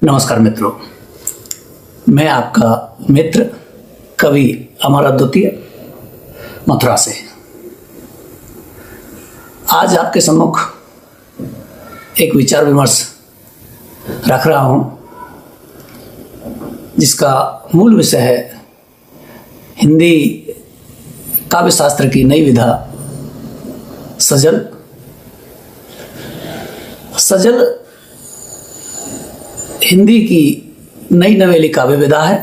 नमस्कार मित्रों, मैं आपका मित्र कवि अमर अद्वितीय मथुरा से आज आपके सम्मुख एक विचार विमर्श रख रहा हूं, जिसका मूल विषय है हिंदी काव्य शास्त्र की नई विधा सजल। सजल हिंदी की नई नवेली काव्य विधा है,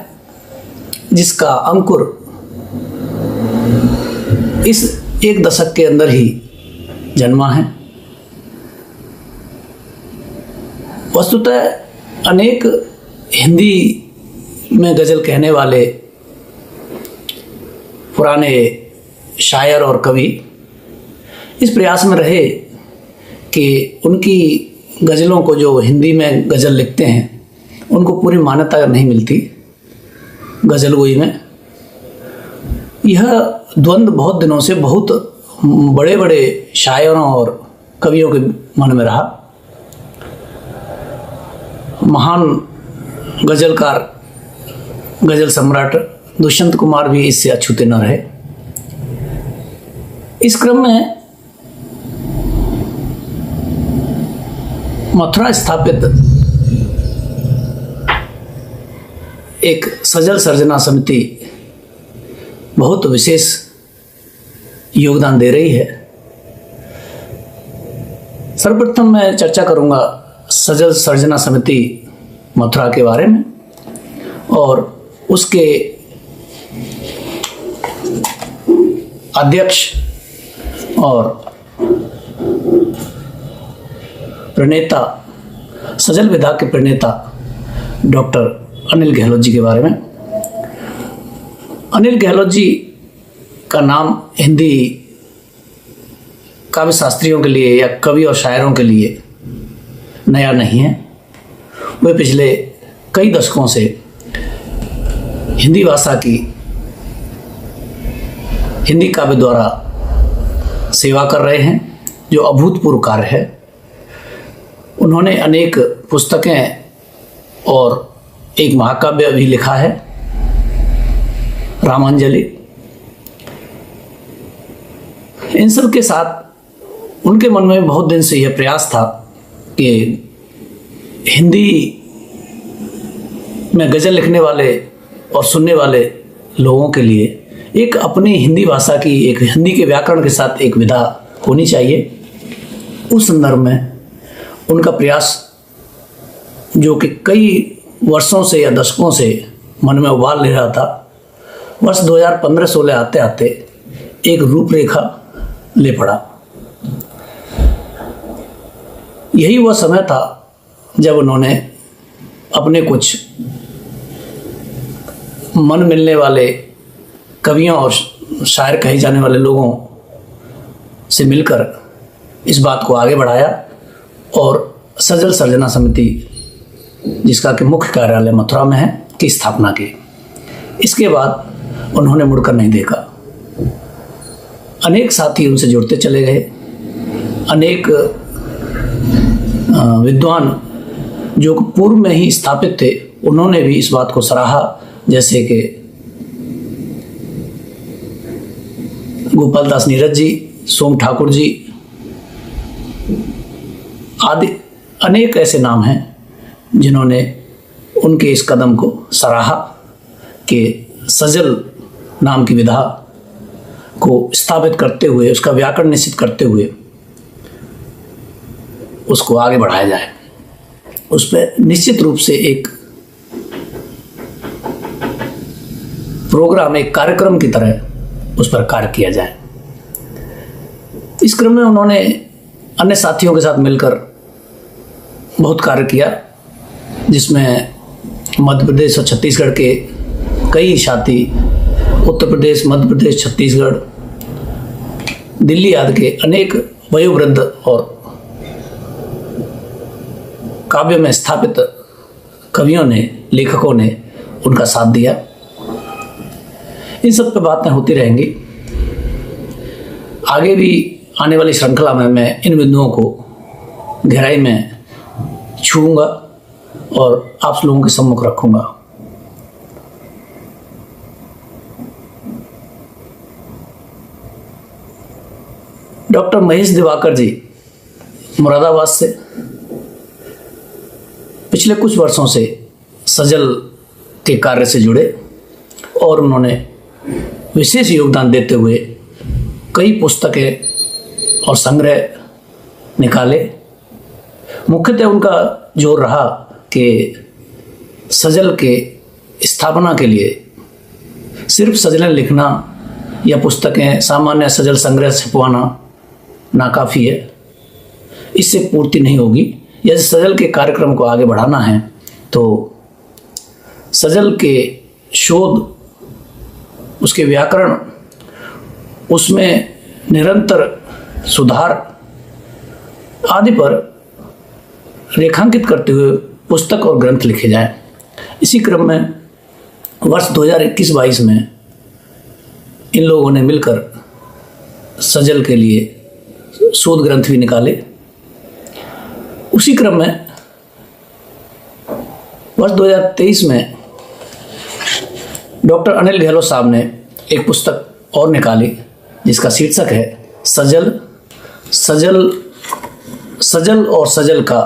जिसका अंकुर इस एक दशक के अंदर ही जन्मा है। वस्तुतः अनेक हिंदी में गजल कहने वाले पुराने शायर और कवि इस प्रयास में रहे कि उनकी गज़लों को जो हिंदी में गज़ल लिखते हैं उनको पूरी मान्यता नहीं मिलती गज़लगोई में। यह द्वंद्व बहुत दिनों से बहुत बड़े बड़े शायरों और कवियों के मन में रहा। महान गज़लकार, गज़ल सम्राट दुष्यंत कुमार भी इससे अछूते न रहे। इस क्रम में मथुरा स्थापित एक सजल सर्जना समिति बहुत विशेष योगदान दे रही है। सर्वप्रथम मैं चर्चा करूंगा सजल सर्जना समिति मथुरा के बारे में और उसके अध्यक्ष और प्रणेता, सजल विधा के प्रणेता डॉक्टर अनिल गहलोत जी के बारे में। अनिल गहलोत जी का नाम हिंदी काव्य शास्त्रियों के लिए या कवि और शायरों के लिए नया नहीं है। वे पिछले कई दशकों से हिंदी भाषा की हिंदी काव्य द्वारा सेवा कर रहे हैं, जो अभूतपूर्व कार्य है। उन्होंने अनेक पुस्तकें और एक महाकाव्य भी लिखा है, रामांजलि। इन सब के साथ उनके मन में बहुत दिन से यह प्रयास था कि हिंदी में गज़ल लिखने वाले और सुनने वाले लोगों के लिए एक अपनी हिंदी भाषा की, एक हिंदी के व्याकरण के साथ एक विधा होनी चाहिए। उस संदर्भ में उनका प्रयास, जो कि कई वर्षों से या दशकों से मन में उबाल ले रहा था, वर्ष 2015-16 आते आते एक रूपरेखा ले पड़ा। यही वह समय था जब उन्होंने अपने कुछ मन मिलने वाले कवियों और शायर कहे जाने वाले लोगों से मिलकर इस बात को आगे बढ़ाया और सजल सर्जना समिति, जिसका कि मुख्य कार्यालय मथुरा में है, की स्थापना की। इसके बाद उन्होंने मुड़कर नहीं देखा। अनेक साथी उनसे जुड़ते चले गए। अनेक विद्वान जो पूर्व में ही स्थापित थे, उन्होंने भी इस बात को सराहा, जैसे कि गोपाल दास नीरज जी, सोम ठाकुर जी आदि अनेक ऐसे नाम हैं जिन्होंने उनके इस कदम को सराहा कि सजल नाम की विधा को स्थापित करते हुए, उसका व्याकरण निश्चित करते हुए उसको आगे बढ़ाया जाए। उस पर निश्चित रूप से एक प्रोग्राम, एक कार्यक्रम की तरह उस पर कार्य किया जाए। इस क्रम में उन्होंने अन्य साथियों के साथ मिलकर बहुत कार्य किया, जिसमें मध्य प्रदेश और छत्तीसगढ़ के कई साथी, उत्तर प्रदेश, मध्य प्रदेश, छत्तीसगढ़, दिल्ली आदि के अनेक वयोवृद्ध और काव्य में स्थापित कवियों ने, लेखकों ने उनका साथ दिया। इन सब पर बातें होती रहेंगी। आगे भी आने वाली श्रृंखला में मैं इन बिंदुओं को गहराई में छूऊंगा और आप लोगों के सम्मुख रखूंगा। डॉक्टर महेश दिवाकर जी मुरादाबाद से पिछले कुछ वर्षों से सजल के कार्य से जुड़े और उन्होंने विशेष योगदान देते हुए कई पुस्तकें और संग्रह निकाले। मुख्यतः उनका जोर रहा कि सजल के स्थापना के लिए सिर्फ सजलें लिखना या पुस्तकें सामान्य सजल संग्रह छपवाना नाकाफ़ी है, इससे पूर्ति नहीं होगी। यदि सजल के कार्यक्रम को आगे बढ़ाना है तो सजल के शोध, उसके व्याकरण, उसमें निरंतर सुधार आदि पर रेखांकित करते हुए पुस्तक और ग्रंथ लिखे जाएं। इसी क्रम में वर्ष 2021-22 में इन लोगों ने मिलकर सजल के लिए शोध ग्रंथ भी निकाले। उसी क्रम में वर्ष 2023 में डॉक्टर अनिल गहलोत साहब ने एक पुस्तक और निकाली जिसका शीर्षक है सजल और सजल का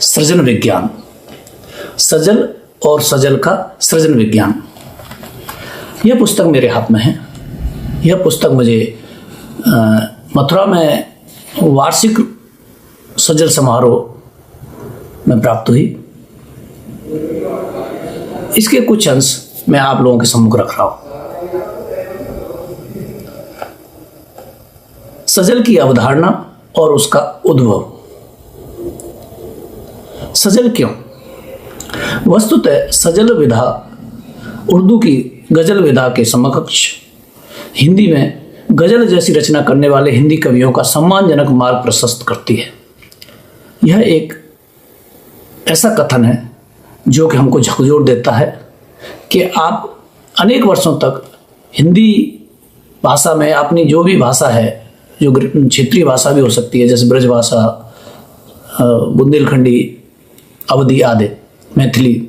सृजन विज्ञान। सजल और सजल का सृजन विज्ञान, यह पुस्तक मेरे हाथ में है। यह पुस्तक मुझे मथुरा में वार्षिक सजल समारोह में प्राप्त हुई। इसके कुछ अंश मैं आप लोगों के सम्मुख रख रहा हूं। सजल की अवधारणा और उसका उद्भव। सजल क्यों? वस्तुतः सजल विधा उर्दू की गजल विधा के समकक्ष हिंदी में गजल जैसी रचना करने वाले हिंदी कवियों का सम्मानजनक मार्ग प्रशस्त करती है। यह एक ऐसा कथन है जो कि हमको झकझोर देता है कि आप अनेक वर्षों तक हिंदी भाषा में अपनी जो भी भाषा है, जो क्षेत्रीय भाषा भी हो सकती है, जैसे ब्रज भाषा, बुंदेलखंडी, अवधी आदि, मैथिली,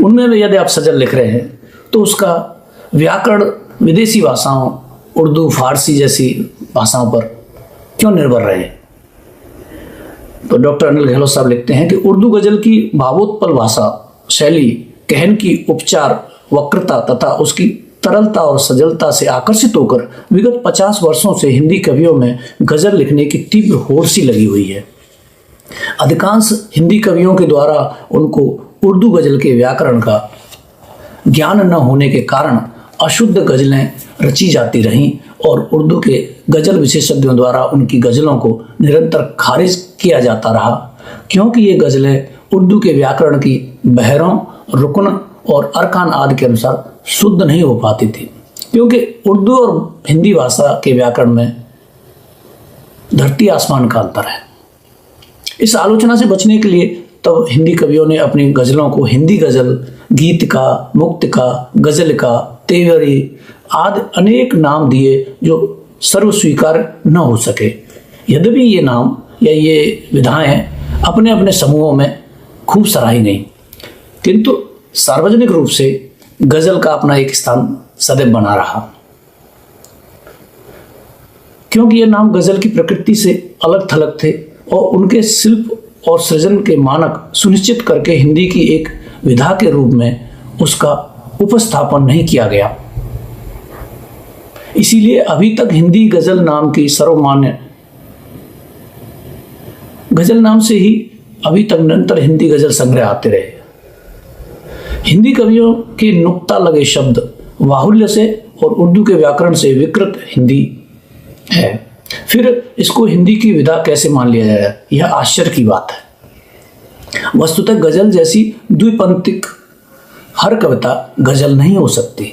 उनमें भी यदि आप सजल लिख रहे हैं तो उसका व्याकरण विदेशी भाषाओं, उर्दू, फारसी जैसी भाषाओं पर क्यों निर्भर रहे? तो डॉक्टर अनिल गहलोत साहब लिखते हैं कि उर्दू गजल की भावोत्पल भाषा शैली, कहन की उपचार वक्रता तथा उसकी तरलता और सजलता से आकर्षित होकर विगत 50 वर्षों से हिंदी कवियों में गजल लिखने की तीव्र होड़ सी लगी हुई है। अधिकांश हिंदी कवियों के द्वारा उनको उर्दू गजल के व्याकरण का ज्ञान न होने के कारण अशुद्ध गजलें रची जाती रहीं और उर्दू के गजल विशेषज्ञों द्वारा उनकी गजलों को निरंतर खारिज किया जाता रहा, क्योंकि ये गजलें उर्दू के व्याकरण की बहरों, रुकन और अरकान आदि के अनुसार शुद्ध नहीं हो पाती थी। क्योंकि उर्दू और हिंदी भाषा के व्याकरण में धरती आसमान का अंतर है। इस आलोचना से बचने के लिए तब हिंदी कवियों ने अपनी गजलों को हिंदी गजल, गीत का, मुक्त का, गजल का, तेवरी आदि अनेक नाम दिए जो सर्व स्वीकार न हो सके। यद्यपि ये नाम या ये विधाएं अपने अपने समूहों में खूब सराही नहीं, किंतु सार्वजनिक रूप से गजल का अपना एक स्थान सदैव बना रहा, क्योंकि ये नाम गजल की प्रकृति से अलग थलग थे और उनके शिल्प और सृजन के मानक सुनिश्चित करके हिंदी की एक विधा के रूप में उसका उपस्थापन नहीं किया गया। इसीलिए अभी तक हिंदी गजल नाम की सर्वमान्य गजल नाम से ही अभी तक निरंतर हिंदी गजल संग्रह आते रहे। हिंदी कवियों के नुक्ता लगे शब्द बाहुल्य से और उर्दू के व्याकरण से विकृत हिंदी है, फिर इसको हिंदी की विधा कैसे मान लिया जाए? यह आश्चर्य की बात है। वस्तुतः गजल जैसी द्विपंथिक हर कविता गजल नहीं हो सकती।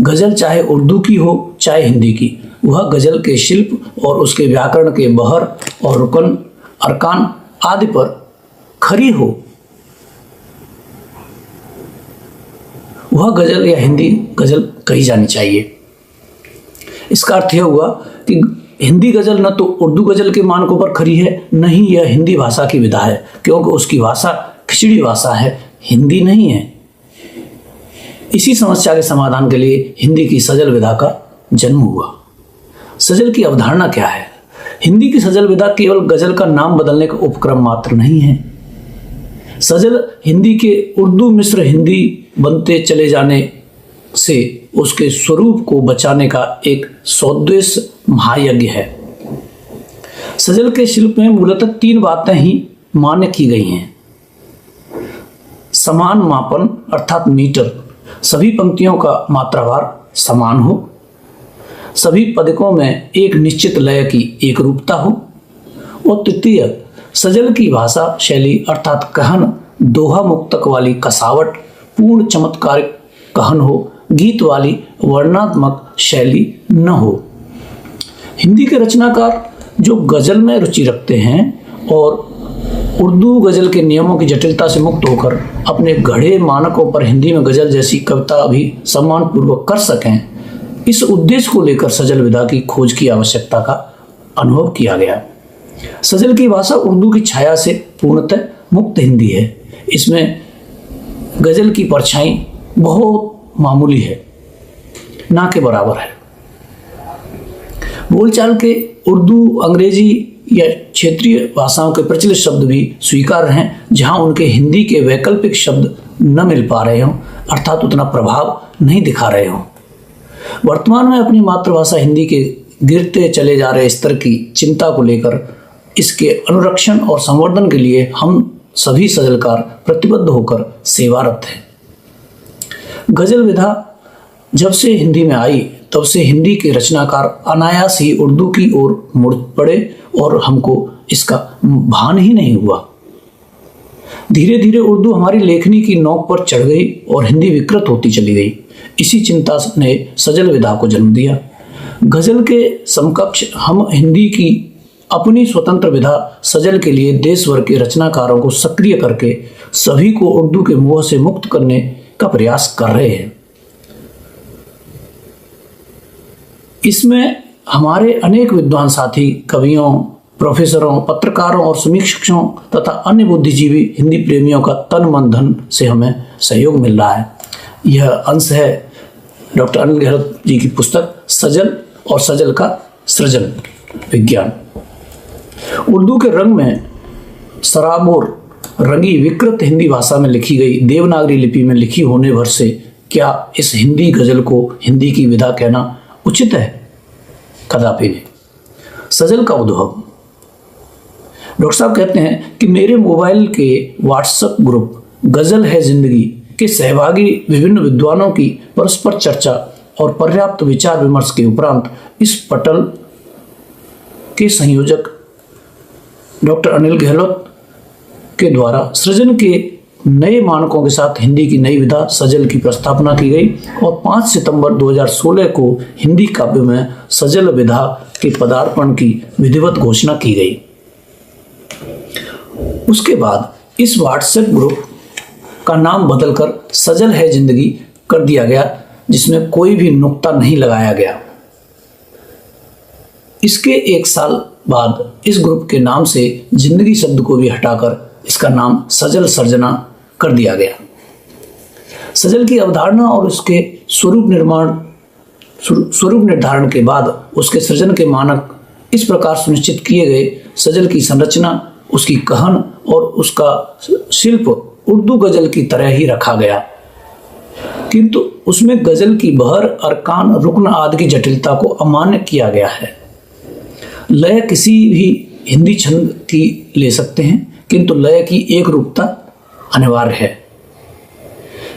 गजल चाहे उर्दू की हो चाहे हिंदी की, वह गजल के शिल्प और उसके व्याकरण के बहर और रुकन, अरकान आदि पर खरी हो, वह गजल या हिंदी गजल कही जानी चाहिए। इसका अर्थ यह हुआ कि हिंदी गजल न तो उर्दू गजल के मानकों पर खरी है, न ही यह हिंदी भाषा की विधा है, क्योंकि उसकी भाषा खिचड़ी भाषा है, हिंदी नहीं है। इसी समस्या के समाधान के लिए हिंदी की सजल विधा का जन्म हुआ। सजल की अवधारणा क्या है? हिंदी की सजल विधा केवल गजल का नाम बदलने का उपक्रम मात्र नहीं है। सजल हिंदी के उर्दू मिश्र हिंदी बनते चले जाने से उसके स्वरूप को बचाने का एक सौद्देश्य महायज्ञ है। सजल के शिल्प में मूलतः 3 बातें ही मान्य की गई हैं। समान मापन अर्थात मीटर, सभी पंक्तियों का मात्राभार समान हो, सभी पदकों में एक निश्चित लय की एकरूपता हो, और तृतीय, सजल की भाषा शैली अर्थात कहन दोहा मुक्तक वाली कसावट पूर्ण चमत्कारिक कहन हो, गीत वाली वर्णनात्मक शैली न हो। हिंदी के रचनाकार जो गजल में रुचि रखते हैं और उर्दू गजल के नियमों की जटिलता से मुक्त होकर अपने गढ़े मानकों पर हिंदी में गजल जैसी कविता भी सम्मानपूर्वक कर सकें, इस उद्देश्य को लेकर सजल विधा की खोज की आवश्यकता का अनुभव किया गया। सजल की भाषा उर्दू की छाया से पूर्णतः मुक्त हिंदी है। इसमें गजल की परछाई बहुत मामूली है, ना के बराबर है। बोलचाल के उर्दू, अंग्रेजी या क्षेत्रीय भाषाओं के प्रचलित शब्द भी स्वीकार्य हैं, जहां उनके हिंदी के वैकल्पिक शब्द न मिल पा रहे हों, अर्थात उतना प्रभाव नहीं दिखा रहे हों। वर्तमान में अपनी मातृभाषा हिंदी के गिरते चले जा रहे स्तर की चिंता को लेकर इसके अनुरक्षण और संवर्धन के लिए हम सभी सजलकार प्रतिबद्ध होकर सेवारत हैं। गजल विधा जब से हिंदी में आई तब से हिंदी के रचनाकार अनायास ही उर्दू की ओर मुड़ पड़े और हमको इसका भान ही नहीं हुआ। धीरे धीरे उर्दू हमारी लेखनी की नोक पर चढ़ गई और हिंदी विकृत होती चली गई। इसी चिंता ने सजल विधा को जन्म दिया। गजल के समकक्ष हम हिंदी की अपनी स्वतंत्र विधा सजल के लिए देश भर के रचनाकारों को सक्रिय करके सभी को उर्दू के मोह से मुक्त करने का प्रयास कर रहे हैं। इसमें हमारे अनेक विद्वान साथी कवियों, प्रोफेसरों, पत्रकारों और समीक्षकों तथा अन्य बुद्धिजीवी हिंदी प्रेमियों का तन मन धन से हमें सहयोग मिल रहा है। यह अंश है डॉक्टर अनिल गहलोत जी की पुस्तक सजल और सजल का सृजन विज्ञान। उर्दू के रंग में सराबोर रंगी विकृत हिंदी भाषा में लिखी गई देवनागरी लिपि में लिखी होने भर से क्या इस हिंदी गजल को हिंदी की विधा कहना उचित है? कदापि नहीं। सजल का उद्भव, डॉक्टर साहब कहते हैं कि मेरे मोबाइल के व्हाट्सएप ग्रुप गजल है जिंदगी के सहभागी विभिन्न विद्वानों की परस्पर चर्चा और पर्याप्त विचार विमर्श के उपरांत इस पटल के संयोजक डॉक्टर अनिल गहलोत के द्वारा सृजन के नए मानकों के साथ हिंदी की नई विधा सजल की प्रस्थापना की गई और 5 सितंबर 2016 को हिंदी काव्य में सजल विधा के पदार्पण की विधिवत घोषणा की गई। उसके बाद इस व्हाट्सएप ग्रुप का नाम बदलकर सजल है जिंदगी कर दिया गया, जिसमें कोई भी नुक्ता नहीं लगाया गया। इसके 1 साल बाद इस ग्रुप के नाम से जिंदगी शब्द को भी हटाकर इसका नाम सजल सर्जना कर दिया गया। सजल की अवधारणा और उसके स्वरूप निर्धारण के बाद उसके सृजन के मानक इस प्रकार सुनिश्चित किए गए। सजल की संरचना, उसकी कहन और उसका शिल्प उर्दू गजल की तरह ही रखा गया, किंतु उसमें गजल की बहर, अरकान, रुकन आदि की जटिलता को अमान्य किया गया है। लय किसी भी हिंदी छंद की ले सकते हैं, किंतु लय की एक रूपता अनिवार्य है।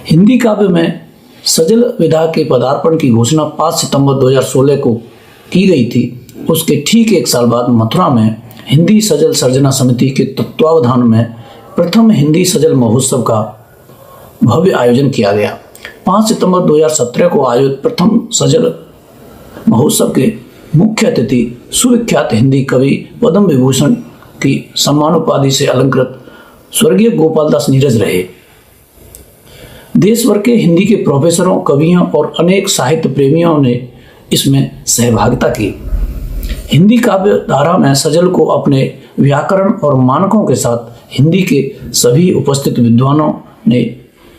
हिंदी काव्य में सजल विधा के पदार्पण की घोषणा 5 सितंबर 2016 को की गई थी। उसके ठीक 1 साल बाद मथुरा में हिंदी सजल सर्जना समिति के तत्वावधान में प्रथम हिंदी सजल महोत्सव का भव्य आयोजन किया गया। 5 सितंबर 2017 को आयोजित प्रथम सजल महोत्सव के मुख्य अतिथि सुविख्यात हिंदी कवि पद्म विभूषण की सम्मानोपाधि से अलंकृत स्वर्गीय गोपाल दास नीरज रहे। देश भर के हिंदी के प्रोफेसरों, कवियों और अनेक साहित्य प्रेमियों ने इसमें सहभागिता की। हिंदी काव्य धारा में सजल को अपने व्याकरण और मानकों के साथ हिंदी के सभी उपस्थित विद्वानों ने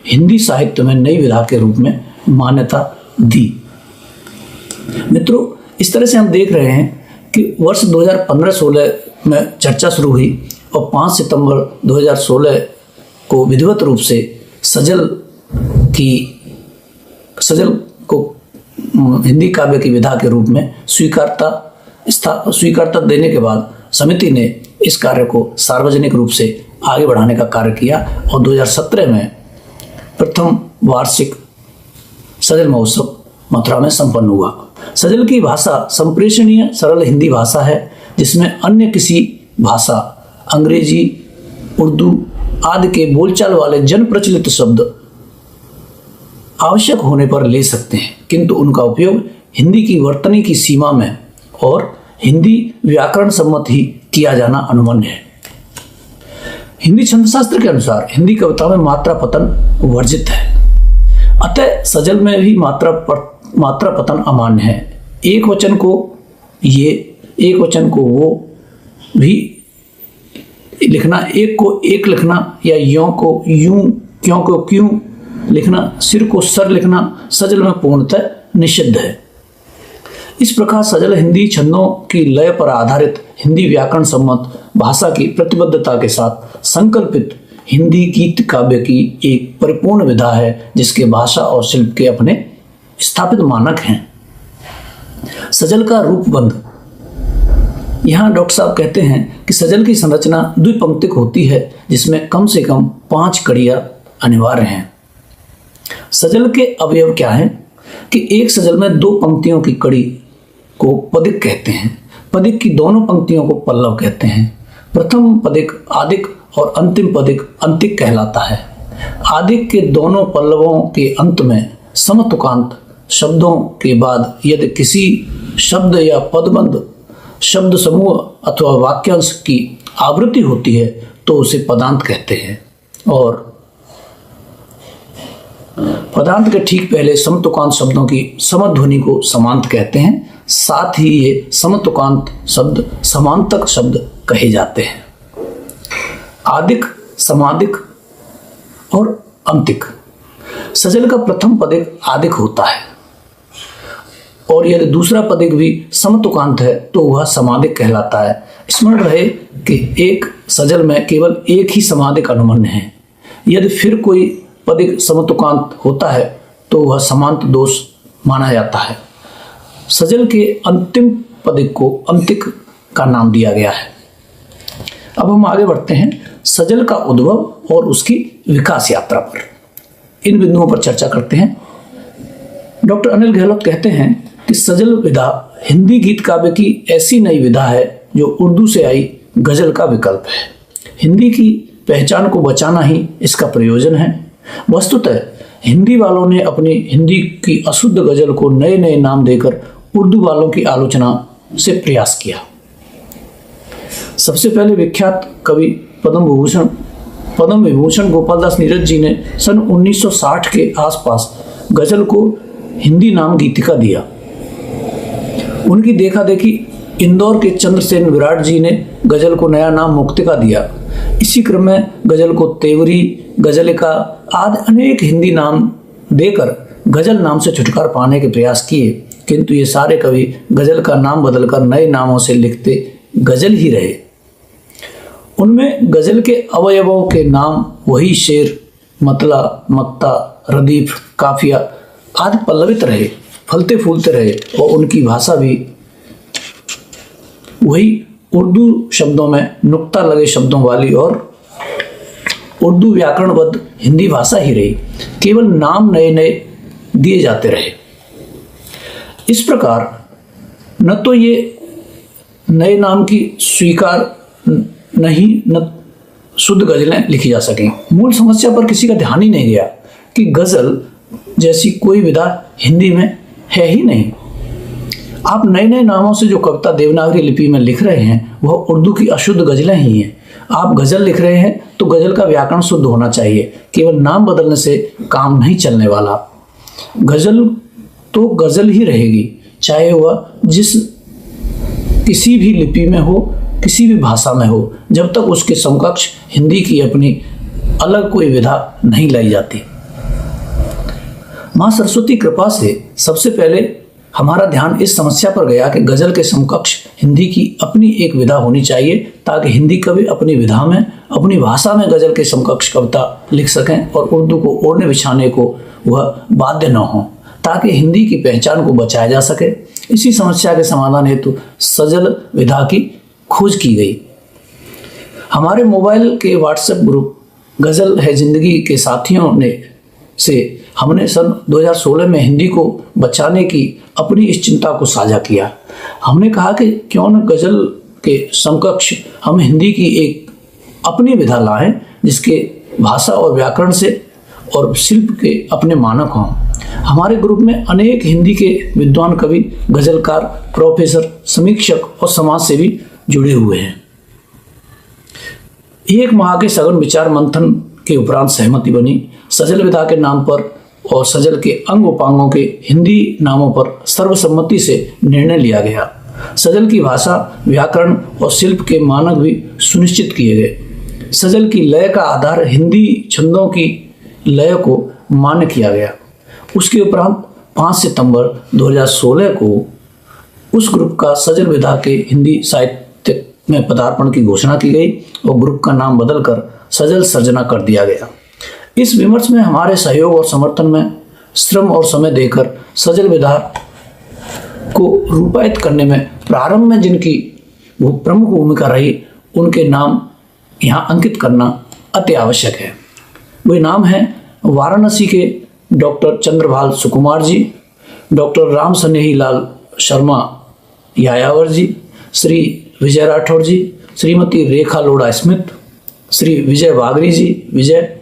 हिंदी साहित्य में नई विधा के रूप में मान्यता दी। मित्रों, इस तरह से हम देख रहे हैं कि वर्ष 2015-16 में चर्चा शुरू हुई और 5 सितंबर 2016 को विधिवत रूप से सजल को हिंदी काव्य की विधा के रूप में स्वीकारता देने के बाद समिति ने इस कार्य को सार्वजनिक रूप से आगे बढ़ाने का कार्य किया और 2017 में प्रथम वार्षिक सजल महोत्सव मथुरा में संपन्न हुआ। सजल की भाषा संप्रेषणीय सरल हिंदी भाषा है, जिसमें अन्य किसी भाषा, अंग्रेजी, उर्दू आदि के बोलचाल वाले जन प्रचलित शब्द आवश्यक होने पर ले सकते हैं, किंतु उनका उपयोग हिंदी की वर्तनी की सीमा में और हिंदी व्याकरण सम्मत ही किया जाना अनुमन्य है। हिंदी छंदशास्त्र के अनुसार हिंदी कविता में मात्रा पतन वर्जित है, अतः सजल में भी मात्रा पतन अमान्य है। एक वचन को ये, एक वचन को वो भी लिखना, एक को एक लिखना या यों को यूं, क्यों को क्यों लिखना, सिर को सर लिखना सजल में पूर्णतः निषिद्ध है। इस प्रकार सजल हिंदी छंदों की लय पर आधारित हिंदी व्याकरण सम्मत भाषा की प्रतिबद्धता के साथ संकल्पित हिंदी गीत काव्य की एक परिपूर्ण विधा है, जिसके भाषा और शिल्प के अपने स्थापित मानक हैं। सजल का रूपबंध। यहाँ डॉक्टर साहब कहते हैं कि सजल की संरचना द्विपंक्तिक होती है, जिसमें कम से कम 5 कड़ियाँ अनिवार्य हैं। सजल के अवयव क्या हैं कि एक सजल में 2 पंक्तियों की कड़ी को पदिक कहते हैं। पदिक की दोनों पंक्तियों को पल्लव कहते हैं। प्रथम पदिक आदिक और अंतिम पदिक अंतिक कहलाता है। आदिक के दोनों पल्लवों के अंत में समतुकांत शब्दों के बाद यदि किसी शब्द या पदबंध शब्द समूह अथवा वाक्यांश की आवृत्ति होती है तो उसे पदांत कहते हैं, और पदांत के ठीक पहले समतुकांत शब्दों की समध्वनि को समांत कहते हैं। साथ ही ये समतुकांत शब्द समांतक शब्द कहे जाते हैं। आदिक, समादिक और अंतिक। सजल का प्रथम पदिक आदिक होता है और यदि दूसरा पदिक भी समतुकांत है तो वह समादिक कहलाता है। स्मरण रहे कि एक सजल में केवल एक ही समादिक अनुमन्य है। यदि फिर कोई पदिक समतुकांत होता है तो वह समांत दोष माना जाता है। सजल के अंतिम पदिक को अंतिक का नाम दिया गया है। अब हम आगे बढ़ते हैं सजल का उद्भव और उसकी विकास यात्रा पर। इन बिंदुओं पर चर्चा करते हैं। डॉक्टर अनिल गहलोत कहते हैं कि सजल विधा हिंदी गीत काव्य की ऐसी नई विधा है जो उर्दू से आई गजल का विकल्प है। हिंदी की पहचान को बचाना ही इसका प्रयोजन है। वस्तुतः हिंदी वालों ने अपनी हिंदी की अशुद्ध गजल को नए नए नाम देकर उर्दू वालों की आलोचना से प्रयास किया। सबसे पहले विख्यात कवि पद्म विभूषण गोपालदास नीरज जी ने सन 1960 के आसपास गजल को हिंदी नाम गीतिका दिया। उनकी देखा देखी इंदौर के चंद्रसेन विराट जी ने गजल को नया नाम मुक्तिका दिया। इसी क्रम में गजल को तेवरी, गजलिका आदि अनेक हिंदी नाम देकर गजल नाम से छुटकारा पाने के प्रयास किए, किंतु ये सारे कवि गजल का नाम बदलकर नए नामों से लिखते गजल ही रहे। उनमें गजल के अवयवों के नाम वही शेर, मतला, मत्ता, रदीफ, काफिया आदि पल्लवित रहे, फलते फूलते रहे और उनकी भाषा भी वही उर्दू शब्दों में नुक्ता लगे शब्दों वाली और उर्दू व्याकरणबद्ध हिंदी भाषा ही रही। केवल नाम नए नए दिए जाते रहे। इस प्रकार न तो ये नए नाम की स्वीकार नहीं न शुद्ध गजलें लिखी जा सकें। मूल समस्या पर किसी का ध्यान ही नहीं गया कि गजल जैसी कोई विधा हिंदी में है ही नहीं। आप नए नए नामों से जो कविता देवनागरी लिपि में लिख रहे हैं वह उर्दू की अशुद्ध गजलें ही हैं। आप गजल लिख रहे हैं तो गजल का व्याकरण शुद्ध होना चाहिए, केवल नाम बदलने से काम नहीं चलने वाला। गजल तो गजल ही रहेगी, चाहे वह किसी भी लिपि में हो किसी भी भाषा में हो, जब तक उसके समकक्ष हिंदी की अपनी अलग कोई विधा नहीं लाई जाती। मां सरस्वती कृपा से सबसे पहले हमारा ध्यान इस समस्या पर गया कि गजल के समकक्ष हिंदी की अपनी एक विधा होनी चाहिए, ताकि हिंदी कवि अपनी विधा में, अपनी भाषा में गजल के समकक्ष कविता लिख सकें और उर्दू को ओढ़ने बिछाने को वह बाध्य न हो, ताकि हिंदी की पहचान को बचाया जा सके। इसी समस्या के समाधान हेतु सजल विधा की खोज की गई। हमारे मोबाइल के व्हाट्सएप ग्रुप गजल है जिंदगी के साथियों से हमने सन 2016 में हिंदी को बचाने की अपनी इस चिंता को साझा किया। हमने कहा कि क्यों न गजल के समकक्ष हम हिंदी की एक अपनी विधा लाएं, जिसके भाषा और व्याकरण से और शिल्प के अपने मानक हों। हमारे ग्रुप में अनेक हिंदी के विद्वान कवि, गजलकार, प्रोफेसर, समीक्षक और समाज सेवी जुड़े हुए हैं। एक माह के सघन विचार मंथन के उपरांत सहमति बनी। सजल विधा के नाम पर और सजल के अंग उपांगों के हिंदी नामों पर सर्वसम्मति से निर्णय लिया गया। सजल की भाषा, व्याकरण और शिल्प के मानक भी सुनिश्चित किए गए। सजल की लय का आधार हिंदी छंदों की लय को मान्य किया गया। उसके उपरांत 5 सितंबर 2016 को उस ग्रुप का सजल विधा के हिंदी साहित्य में पदार्पण की घोषणा की गई और ग्रुप का नाम बदलकर सजल सर्जना कर दिया गया। इस विमर्श में हमारे सहयोग और समर्थन में श्रम और समय देकर सजल विधा को रूपायित करने में प्रारंभ में जिनकी वो प्रमुख भूमिका रही, उनके नाम यहाँ अंकित करना अति आवश्यक है। वे नाम हैं वाराणसी के डॉक्टर चंद्रभाल सुकुमार जी, डॉक्टर राम सनेही लाल शर्मा यायावर जी, श्री विजय राठौर जी, श्रीमती रेखा लोढ़ा स्मिथ, श्री विजय वागरी जी विजय,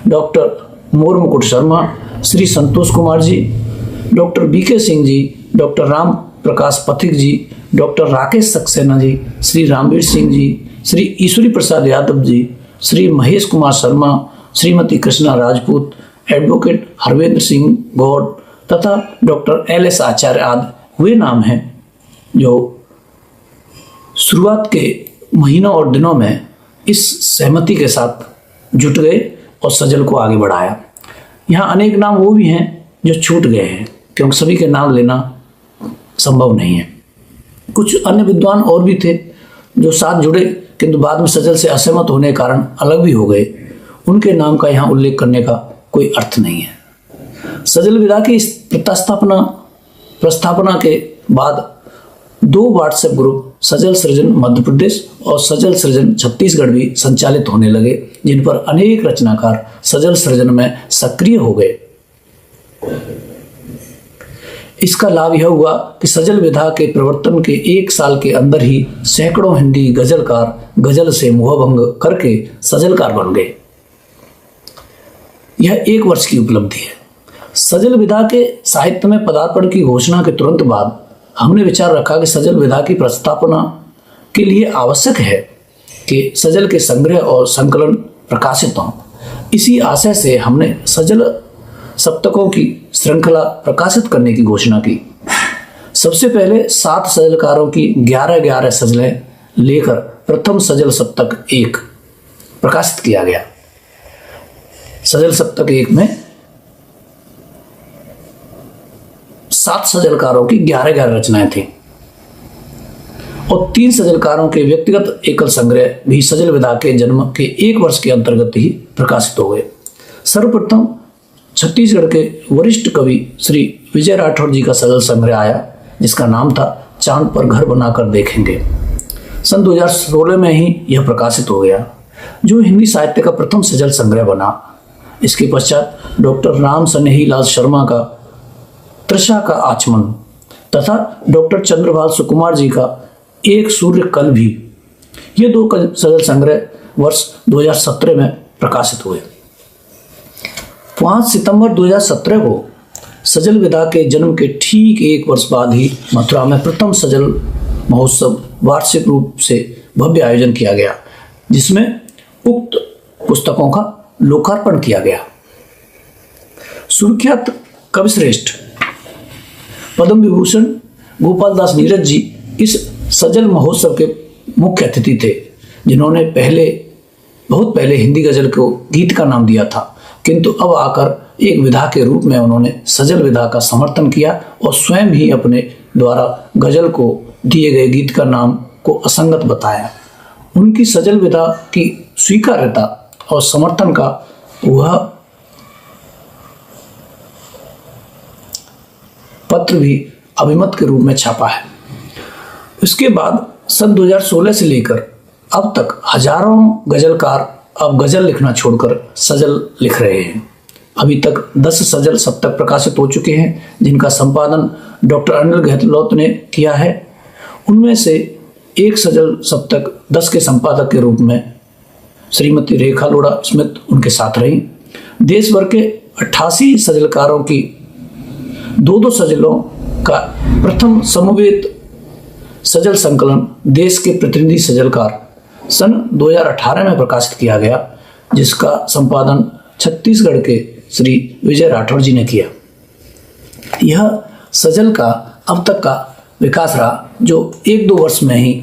डॉक्टर मोर मुकुट Sharma, Shri Santosh Kumar ji, doctor BK Singh ji, doctor Ram Prakash पथिक जी, डॉक्टर राकेश सक्सेना जी, श्री रामवीर सिंह जी, श्री ईश्वरी प्रसाद यादव जी, श्री महेश कुमार शर्मा, श्रीमती कृष्णा राजपूत, एडवोकेट हरवेंद्र सिंह गौड़ तथा डॉक्टर LS आचार्य आदि वे नाम हैं जो शुरुआत के महीनों और दिनों में इस सहमति के साथ जुट गए और सजल को आगे बढ़ाया। यहाँ अनेक नाम वो भी हैं जो छूट गए हैं, क्योंकि सभी के नाम लेना संभव नहीं है। कुछ अन्य विद्वान और भी थे जो साथ जुड़े, किंतु बाद में सजल से असहमत होने के कारण अलग भी हो गए। उनके नाम का यहाँ उल्लेख करने का कोई अर्थ नहीं है। सजल विधा की इस प्रस्थापना के बाद 2 व्हाट्सएप ग्रुप सजल सृजन मध्य प्रदेश और सजल सृजन छत्तीसगढ़ भी संचालित होने लगे, जिन पर अनेक रचनाकार सजल सृजन में सक्रिय हो गए। इसका लाभ यह हुआ कि सजल विधा के प्रवर्तन के 1 साल के अंदर ही सैकड़ों हिंदी गजलकार गजल से मोहभंग करके सजलकार बन गए। यह 1 वर्ष की उपलब्धि है। सजल विधा के साहित्य में पदार्पण की घोषणा के तुरंत बाद हमने विचार रखा कि सजल विधा की प्रस्तावना के लिए आवश्यक है कि सजल के संग्रह और संकलन प्रकाशित हों। इसी आशय से हमने सजल सप्तकों की श्रृंखला प्रकाशित करने की घोषणा की। सबसे पहले 7 सजलकारों की 11 सजलें लेकर प्रथम सजल सप्तक 1 प्रकाशित किया गया। सजल सप्तक 1 में 7 सजलकारों की 11 रचनाएं थी और 3 सजलकारों के व्यक्तिगत एकल संग्रह भी सजल विधा के जन्म के 1 वर्ष के अंतर्गत ही प्रकाशित हो गए। सर्वप्रथम छत्तीसगढ़ के वरिष्ठ कवि श्री विजय राठौर जी का सजल संग्रह आया, जिसका नाम था चांद पर घर बनाकर देखेंगे। सन 2016 में ही यह प्रकाशित हो गया, जो हिंदी साहित्य का प्रथम सजल संग्रह बना। इसके पश्चात डॉक्टर राम सनेही लाल शर्मा का तृषा का आचमन तथा डॉक्टर चंद्रभाल सुकुमार जी का एक सूर्य कल भी, ये 2 सजल संग्रह वर्ष 2017 में प्रकाशित हुए। 5 सितंबर 2017 को सजल विधा के जन्म के ठीक 1 वर्ष बाद ही मथुरा में प्रथम सजल महोत्सव वार्षिक रूप से भव्य आयोजन किया गया, जिसमें उक्त पुस्तकों का लोकार्पण किया गया। सुविख्यात कविश्रेष्ठ पद्म विभूषण गोपाल दास नीरज जी इस सजल महोत्सव के मुख्य अतिथि थे, जिन्होंने बहुत पहले हिंदी गज़ल को गीत का नाम दिया था, किंतु अब आकर एक विधा के रूप में उन्होंने सजल विधा का समर्थन किया और स्वयं ही अपने द्वारा गज़ल को दिए गए गीत का नाम को असंगत बताया। उनकी सजल विधा की स्वीकार्यता और समर्थन का वह पत्र भी अभिमत के रूप में छापा है। इसके बाद सन 2016 से लेकर अब तक हजारों गजलकार अब गजल लिखना छोड़कर सजल लिख रहे हैं। अभी तक 10 सजल सप्तक प्रकाशित हो चुके हैं, जिनका संपादन डॉक्टर अनिल गहलोत ने किया है। उनमें से एक सजल सप्तक 10 के संपादक के रूप में श्रीमती रेखा लोढ़ा स्मिथ उनके साथ रही। देश भर के 88 सजलकारों की 2-2 सजलों का प्रथम समवेत सजल संकलन देश के प्रतिनिधि सजलकार सन 2018 में प्रकाशित किया गया, जिसका संपादन छत्तीसगढ़ के श्री विजय राठौर जी ने किया। यह सजल का अब तक का विकास रहा, जो 1-2 वर्ष में ही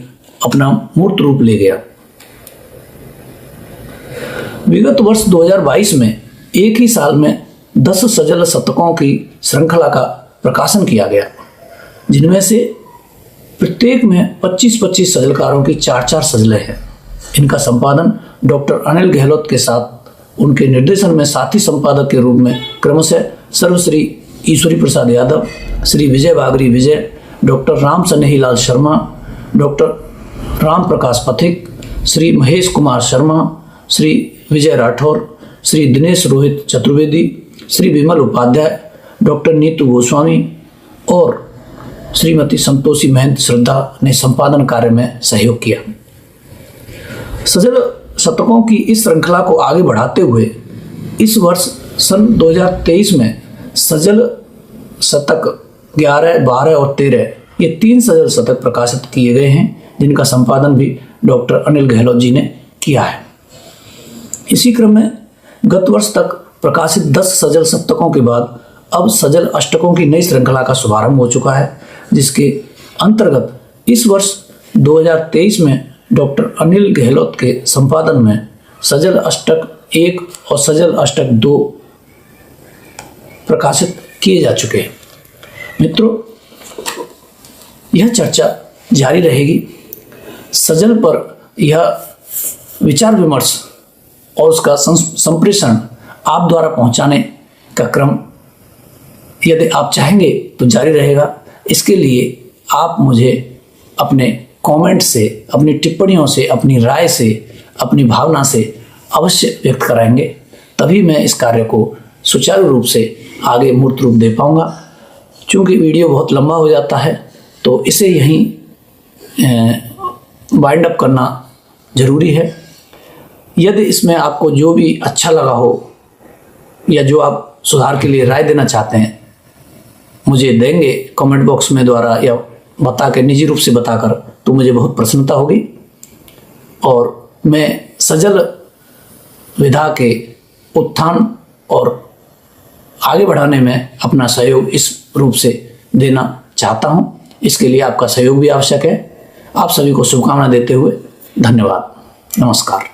अपना मूर्त रूप ले गया। विगत वर्ष 2022 में एक ही साल में 10 सजल शतकों की श्रृंखला का प्रकाशन किया गया, जिनमें से प्रत्येक में 25-25 सजलकारों की 4-4 सजलें हैं। इनका संपादन डॉक्टर अनिल गहलोत के साथ उनके निर्देशन में साथी संपादक के रूप में क्रमशः सर्वश्री ईश्वरी प्रसाद यादव, श्री विजय बागरी विजय, डॉक्टर राम सनेहीलाल शर्मा, डॉक्टर राम प्रकाश पथिक, श्री महेश कुमार शर्मा, श्री विजय राठौर, श्री दिनेश रोहित चतुर्वेदी, श्री विमल उपाध्याय, डॉक्टर नीतू गोस्वामी और श्रीमती संतोषी महंत श्रद्धा ने संपादन कार्य में सहयोग किया। सजल शतकों की इस श्रृंखला को आगे बढ़ाते हुए इस वर्ष सन 2023 में सजल शतक 11, 12 और 13 ये 3 सजल शतक प्रकाशित किए गए हैं, जिनका संपादन भी डॉक्टर अनिल गहलोत जी ने किया है। इसी क्रम में गत वर्ष तक प्रकाशित 10 सजल शतकों के बाद अब सजल अष्टकों की नई श्रृंखला का शुभारंभ हो चुका है, जिसके अंतर्गत इस वर्ष 2023 में डॉक्टर अनिल गहलोत के संपादन में सजल अष्टक 1 और सजल अष्टक 2 प्रकाशित किए जा चुके हैं। मित्रों, यह चर्चा जारी रहेगी। सजल पर यह विचार विमर्श और उसका संप्रेषण आप द्वारा पहुंचाने का क्रम यदि आप चाहेंगे तो जारी रहेगा। इसके लिए आप मुझे अपने कमेंट से, अपनी टिप्पणियों से, अपनी राय से, अपनी भावना से अवश्य व्यक्त कराएंगे, तभी मैं इस कार्य को सुचारू रूप से आगे मूर्त रूप दे पाऊंगा। चूँकि वीडियो बहुत लंबा हो जाता है तो इसे यहीं वाइंड अप करना ज़रूरी है। यदि इसमें आपको जो भी अच्छा लगा हो या जो आप सुधार के लिए राय देना चाहते हैं, मुझे देंगे कमेंट बॉक्स में द्वारा या बता के निजी रूप से बताकर, तो मुझे बहुत प्रसन्नता होगी और मैं सजल विधा के उत्थान और आगे बढ़ाने में अपना सहयोग इस रूप से देना चाहता हूं। इसके लिए आपका सहयोग भी आवश्यक है। आप सभी को शुभकामना देते हुए धन्यवाद। नमस्कार।